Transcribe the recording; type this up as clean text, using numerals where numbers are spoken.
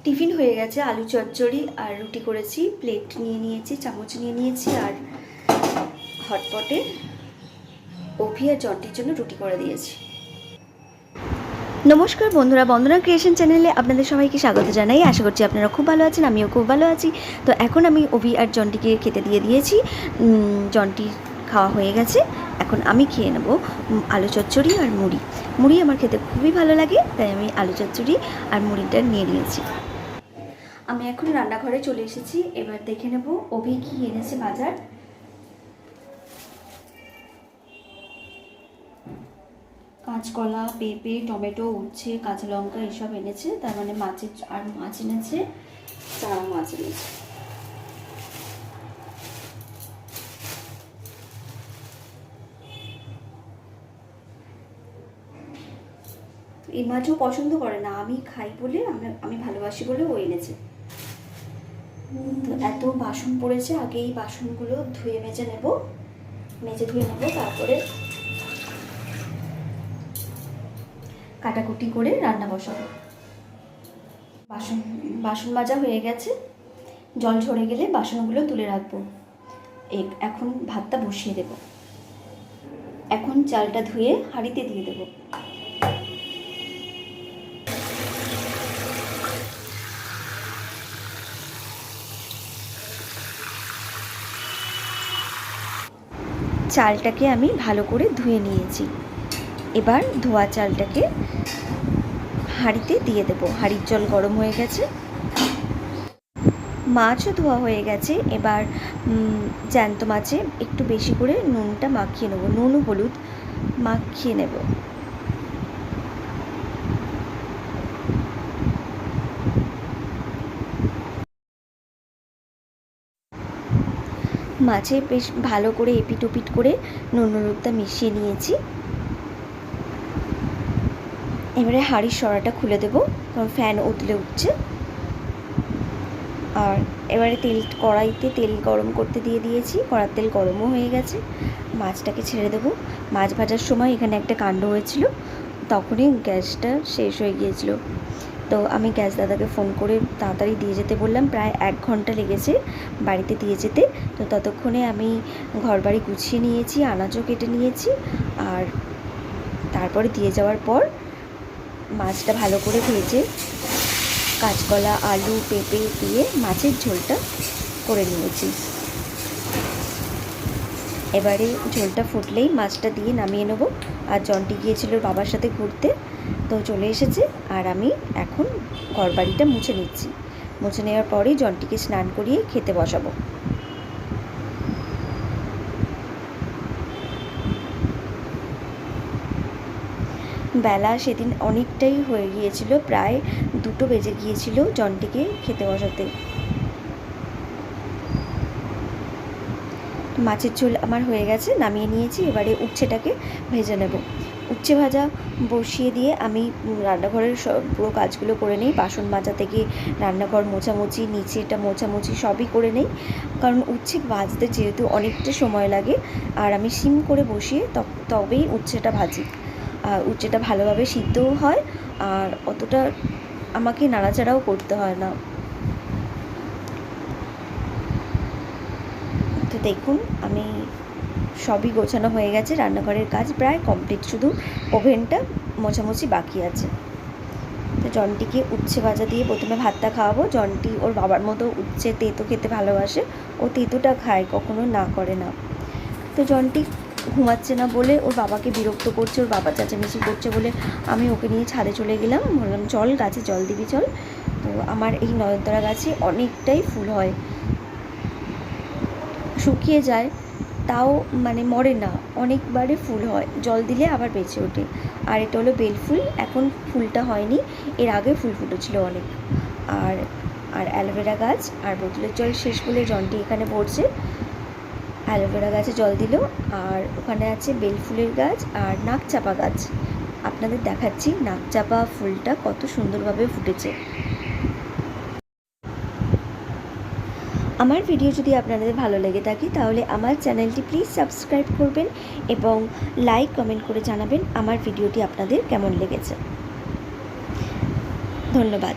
Tiffin হয়ে গেছে, আলু চচ্চড়ি আর রুটি করেছি। প্লেট নিয়ে নিয়েছি, চামচ নিয়ে নিয়েছি, আর হটপটে অভি আর জন্টির জন্য রুটি করে দিয়েছি। নমস্কার বন্ধুরা, বন্দনা ক্রিয়েশন চ্যানেলে আপনাদের সবাইকে স্বাগত জানাই। আশা করছি আপনারা খুব ভালো আছেন, আমিও খুব ভালো আছি। তো এখন আমি অভি আর জন্টিকে খেতে দিয়ে দিয়েছি। জন্টি খাওয়া হয়ে গেছে, এখন আমি খেয়ে নেব আলু চচ্চড়ি আর মুড়ি। মুড়ি আমার খেতে খুবই ভালো লাগে, তাই আমি আলু চচ্চড়ি আর মুড়িটা নিয়ে নিয়েছি। আমি এখন রান্নাঘরে চলে এসেছি, এবার দেখে নেব অভি কি এনেছে বাজার। কাঁচকলা, পেঁপে, টমেটো, উচ্ছে, কাঁচা লঙ্কা এসব এনেছে। তার মানে মাছের আর মাছ এনেছে, চারা মাছ এনেছে। এই মাছও পছন্দ করে না, আমি খাই বলে, আমি ভালোবাসি বলে ও এনেছে। তো এত বাসন পড়েছে, আগে এই বাসনগুলো ধুয়ে মেজে নেব, তারপরে কাটাকুটি করে রান্না বসাবো। বাসন মাজা হয়ে গেছে, জল ঝরে গেলে বাসনগুলো তুলে রাখবো। এখন ভাতটা বসিয়ে দেব। এখন চালটা ধুয়ে হাঁড়িতে দিয়ে দেব। চালটাকে আমি ভালো করে ধুয়ে নিয়েছি। এবার ধোয়া চালটাকে হাঁড়িতে দিয়ে দেব। হাঁড়ির জল গরম হয়ে গেছে, মাছও ধোয়া হয়ে গেছে। এবার জ্যান্ত মাছে একটু বেশি করে নুনটা মাখিয়ে নেব, নুন ও হলুদ মাখিয়ে নেব। মাছে বেশ ভালো করে এপিট ওপিট করে নুন হলুদটা মিশিয়ে নিয়েছি। এবারে হাঁড়ির সরাটা খুলে দেবো, কারণ ফ্যান উতলে উঠছে। আর এবারে কড়াইতে তেল গরম করতে দিয়ে দিয়েছি, কড়ার তেল গরমও হয়ে গেছে। মাছটাকে ছেড়ে দেবো। মাছ ভাজার সময় এখানে একটা কাণ্ড হয়েছিল, তখনই গ্যাসটা শেষ হয়ে গিয়েছিল। তো আমি গ্যাস দাদাকে ফোন করে তাড়াতাড়ি দিয়ে যেতে বললাম। প্রায় 1 ঘন্টা লেগেছে বাড়িতে দিয়ে যেতে। তো ততক্ষণে আমি ঘর বাড়ি গুছিয়ে নিয়েছি, আনাজও কেটে নিয়েছি। আর তারপরে দিয়ে যাওয়ার পর মাছটা ভালো করে ভেজে কাঁচকলা, আলু, পেঁপে দিয়ে মাছের ঝোলটা করে নিয়েছি। এবারে ঝোলটা ফুটলেই মাছটা দিয়ে নামিয়ে নেব। আর জন্টি গিয়েছিল বাবার সাথে ঘুরতে, তো চলে এসেছে। আর আমি এখন ঘরবাড়িটা মুছে নিচ্ছি। মুছে নেওয়ার পরেই জন্টিকে স্নান করিয়ে খেতে বসাবো। বেলা সেদিন অনেকটাই হয়ে গিয়েছিল, প্রায় 2টো বেজে গিয়েছিল জন্টিকে খেতে বসাতে। মাছের ঝোল আমার হয়ে গেছে, নামিয়ে নিয়েছি। এবারে উচ্ছেটাকে ভেজে নেব। উচ্ছে ভাজা বসিয়ে দিয়ে আমি রান্নাঘরের পুরো কাজগুলো করে নিই। বাসন মাজা থেকে রান্নাঘর মোছামুছি, নিচেটা মোছামুছি সবই করে নিই, কারণ উচ্ছে ভাজতে যেহেতু অনেকটা সময় লাগে। আর আমি সিম করে বসিয়ে তবেই উচ্ছেটা ভাজি। আর উচ্ছেটা ভালোভাবে সিদ্ধও হয়, আর অতটা আমাকে নাড়াচাড়াও করতে হয় না। তো দেখুন, আমি সবই গোছানো হয়ে গেছে, রান্নাঘরের কাজ প্রায় কমপ্লিট, শুধু ওভেনটা মোছামুছি বাকি আছে। তো জন্টিকে উচ্ছে ভাজা দিয়ে প্রথমে ভাতটা খাওয়াবো। জন্টি ওর বাবার মতো উচ্ছে তেঁতো খেতে ভালোবাসে, ও তেঁতোটা খায়, কখনো না করে না। তো জন্টি ঘুমাচ্ছে না বলে ওর বাবাকে বিরক্ত করছে, ওর বাবা চেঁচামেচি করছে বলে আমি ওকে নিয়ে ছাদে চলে গেলাম। বললাম চল গাছে জল দিবি চল। তো আমার এই নয়নতারা গাছে অনেকটাই ফুল হয়, শুকিয়ে যায় তাও মানে মরে না, অনেকবারে ফুল হয়, জল দিলে আবার বেঁচে ওঠে। আর এটা হলো বেল ফুল, এখন ফুলটা হয়নি, এর আগে ফুল ফুটেছিল অনেক। আর আর অ্যালোভেরা গাছ, আর বোতলের জল শেষ বলে জন্টি এখানে পড়ছে। অ্যালোভেরা গাছে জল দিল, আর ওখানে আছে বেল ফুলের গাছ আর নাকচাপা গাছ। আপনাদের দেখাচ্ছি নাকচাপা ফুলটা কত সুন্দরভাবে ফুটেছে। আমার ভিডিও যদি আপনাদের ভালো লেগে থাকে তাহলে আমার চ্যানেলটি প্লিজ সাবস্ক্রাইব করবেন এবং লাইক কমেন্ট করে জানাবেন আমার ভিডিওটি আপনাদের কেমন লেগেছে। ধন্যবাদ।